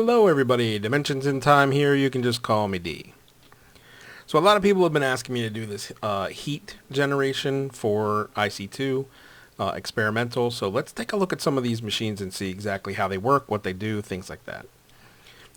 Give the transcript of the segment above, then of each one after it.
Hello everybody, Dimensions in Time here, you can just call me D. So a lot of people have been asking me to do this heat generation for IC2, experimental, so let's take a look at some of these machines and see exactly how they work, what they do, things like that.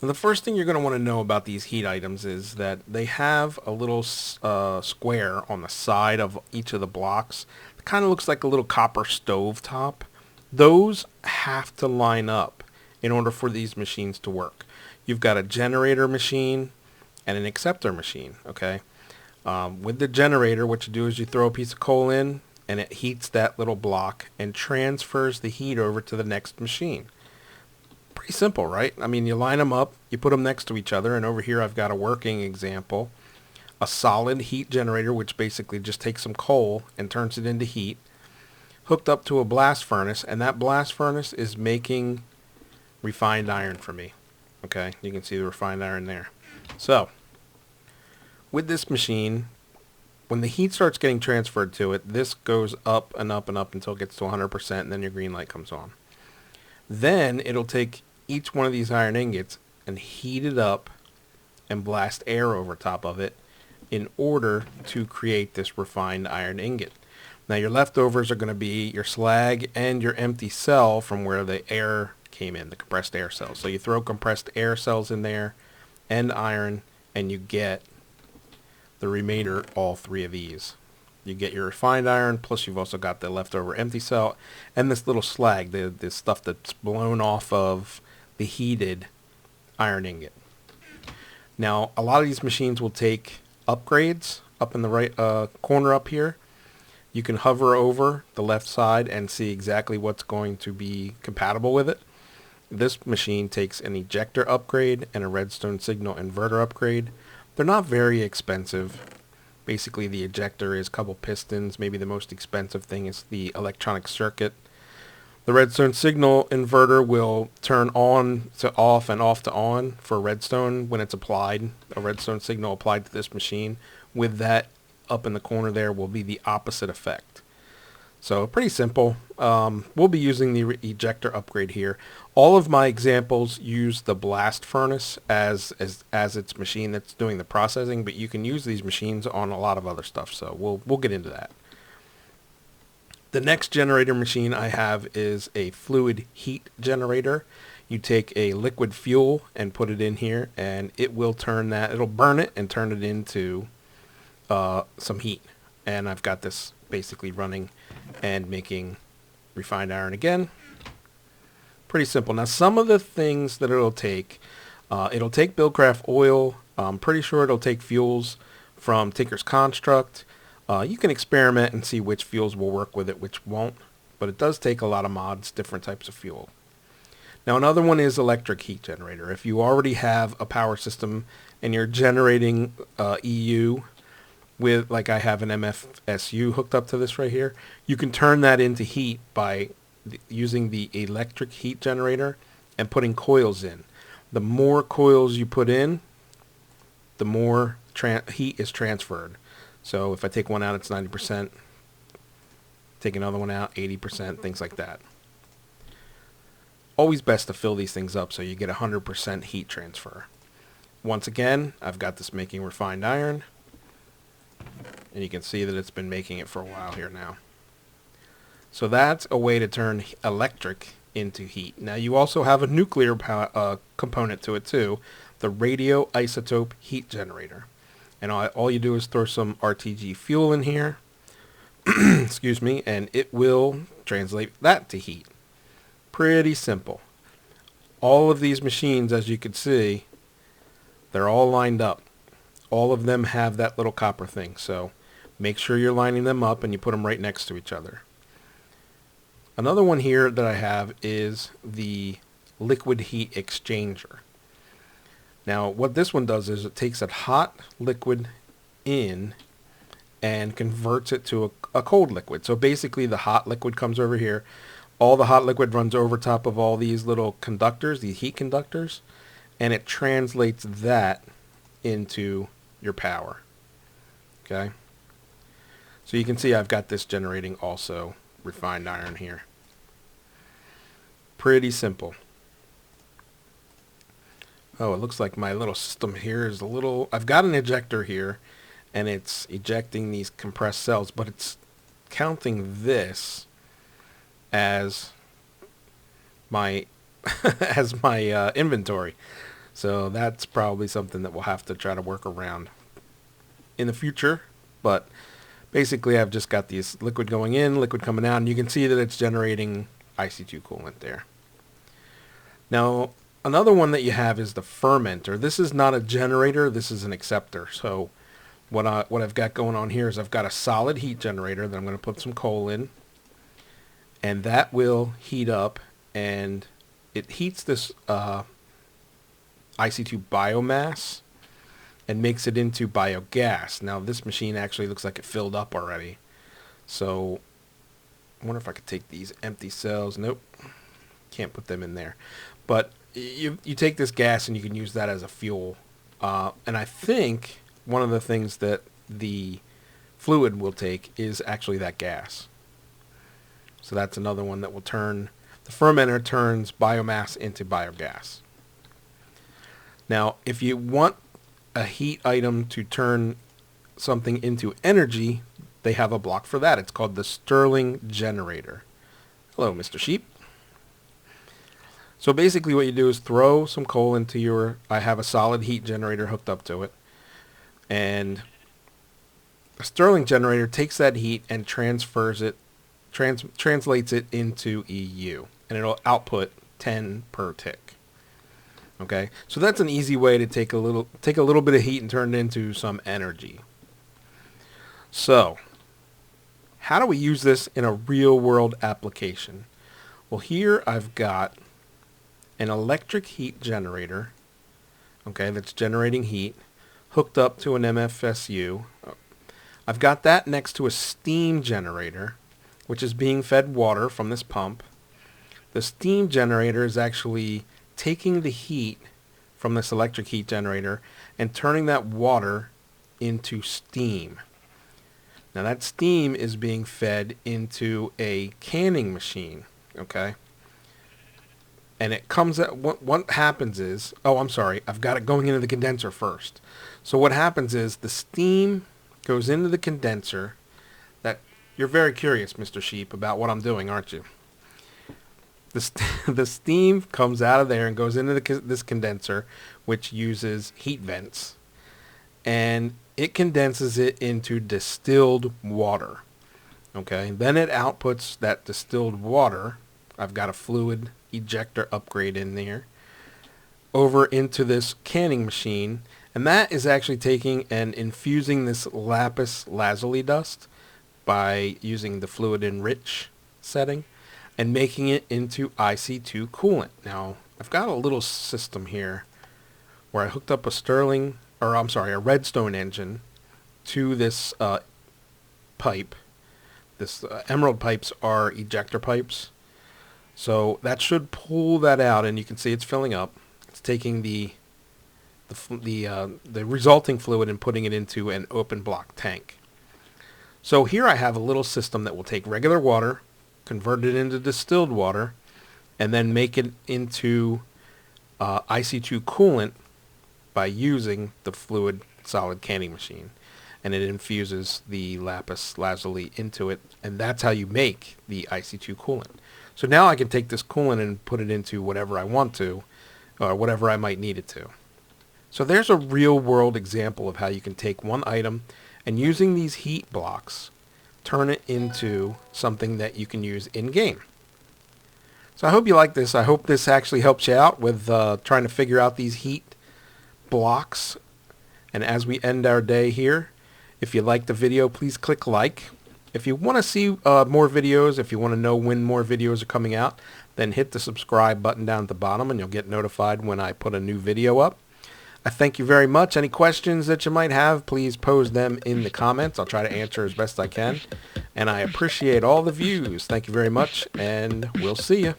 Now, the first thing you're going to want to know about these heat items is that they have a little square on the side of each of the blocks. It kind of looks like a little copper stove top. Those have to line up in order for these machines to work. You've got a generator machine and an acceptor machine, okay? With the generator, what you do is you throw a piece of coal in and it heats that little block and transfers the heat over to the next machine. Pretty simple, right? I mean, you line them up, you put them next to each other, and over here I've got a working example. A solid heat generator, which basically just takes some coal and turns it into heat, hooked up to a blast furnace, and that blast furnace is making refined iron for me. Okay, you can see the refined iron there. So, with this machine, when the heat starts getting transferred to it, this goes up and up and up until it gets to 100%, and then your green light comes on. Then it'll take each one of these iron ingots and heat it up and blast air over top of it in order to create this refined iron ingot. Now your leftovers are going to be your slag and your empty cell from where the air came in, the compressed air cells. So you throw compressed air cells in there and iron and you get the remainder, all three of these. You get your refined iron, plus you've also got the leftover empty cell and this little slag, the stuff that's blown off of the heated iron ingot. Now a lot of these machines will take upgrades up in the right corner up here. You can hover over the left side and see exactly what's going to be compatible with it. This machine takes an ejector upgrade and a redstone signal inverter upgrade. They're not very expensive. Basically the ejector is a couple pistons. Maybe the most expensive thing is the electronic circuit. The redstone signal inverter will turn on to off and off to on for redstone when it's applied. A redstone signal applied to this machine with that up in the corner there will be the opposite effect. So pretty simple. We'll be using the ejector upgrade here. All of my examples use the blast furnace as its machine that's doing the processing, but you can use these machines on a lot of other stuff, so we'll get into that. The next generator machine I have is a fluid heat generator. You take a liquid fuel and put it in here, and it will it'll burn it and turn it into some heat. And I've got this basically running and making refined iron again. Pretty simple. Now some of the things that it'll take Buildcraft oil. I'm pretty sure it'll take fuels from Tinker's Construct. You can experiment and see which fuels will work with it, which won't, but it does take a lot of mods, different types of fuel. Now another one is electric heat generator. If you already have a power system and you're generating EU with, like I have an MFSU hooked up to this right here, you can turn that into heat by using the electric heat generator and putting coils in. The more coils you put in, the more heat is transferred. So if I take one out, it's 90%. Take another one out, 80%, things like that. Always best to fill these things up so you get 100% heat transfer. Once again, I've got this making refined iron. And you can see that it's been making it for a while here now. So that's a way to turn electric into heat. Now you also have a nuclear component to it too, the radioisotope heat generator. And all you do is throw some RTG fuel in here, excuse me, and it will translate that to heat. Pretty simple. All of these machines, as you can see, they're all lined up. All of them have that little copper thing, so make sure you're lining them up and you put them right next to each other. Another one here that I have is the liquid heat exchanger. Now what this one does is it takes a hot liquid in and converts it to a cold liquid. So basically the hot liquid comes over here. All the hot liquid runs over top of all these little conductors, these heat conductors, and it translates that into your power. Okay, so you can see I've got this generating also refined iron here. Pretty simple. Oh, it looks like my little system here is a little... I've got an ejector here, and it's ejecting these compressed cells, but it's counting this as my inventory. So that's probably something that we'll have to try to work around in the future. But basically, I've just got these liquid going in, liquid coming out, and you can see that it's generating IC2 coolant there. Now, another one that you have is the fermenter. This is not a generator, this is an acceptor. So what I've got going on here is I've got a solid heat generator that I'm going to put some coal in, and that will heat up, and it heats this IC2 biomass and makes it into biogas. Now this machine actually looks like it filled up already. So I wonder if I could take these empty cells. Nope, can't put them in there. But you take this gas and you can use that as a fuel. And I think one of the things that the fluid will take is actually that gas. So that's another one that will turn, the fermenter turns biomass into biogas. Now, if you want a heat item to turn something into energy, they have a block for that. It's called the Stirling Generator. Hello, Mr. Sheep. So basically what you do is throw some coal into your... I have a solid heat generator hooked up to it. And the Stirling Generator takes that heat and transfers it, translates it into EU. And it'll output 10 per tick. Okay, so that's an easy way to take a little bit of heat and turn it into some energy. So, how do we use this in a real-world application? Well, here I've got an electric heat generator, okay, that's generating heat, hooked up to an MFSU. I've got that next to a steam generator, which is being fed water from this pump. The steam generator is actually taking the heat from this electric heat generator and turning that water into steam. Now that steam is being fed into a canning machine, okay? And it comes at, what happens is, oh, I'm sorry, I've got it going into the condenser first. So what happens is the steam goes into the condenser. That, you're very curious, Mr. Sheep, about what I'm doing, aren't you? The steam comes out of there and goes into this condenser, which uses heat vents, and it condenses it into distilled water. Okay, then it outputs that distilled water. I've got a fluid ejector upgrade in there over into this canning machine, and that is actually taking and infusing this lapis lazuli dust by using the fluid enrich setting and making it into IC2 coolant. Now, I've got a little system here where I hooked up a redstone engine to this pipe. This emerald pipes are ejector pipes. So that should pull that out, and you can see it's filling up. It's taking the resulting fluid and putting it into an open block tank. So here I have a little system that will take regular water, convert it into distilled water, and then make it into IC2 coolant by using the fluid solid canning machine. And it infuses the lapis lazuli into it, and that's how you make the IC2 coolant. So now I can take this coolant and put it into whatever I want to, or whatever I might need it to. So there's a real world example of how you can take one item and using these heat blocks, turn it into something that you can use in-game. So I hope you like this. I hope this actually helps you out with trying to figure out these heat blocks. And as we end our day here, if you like the video, please click like. If you want to see more videos, if you want to know when more videos are coming out, then hit the subscribe button down at the bottom and you'll get notified when I put a new video up. I thank you very much. Any questions that you might have, please pose them in the comments. I'll try to answer as best I can. And I appreciate all the views. Thank you very much, and we'll see you.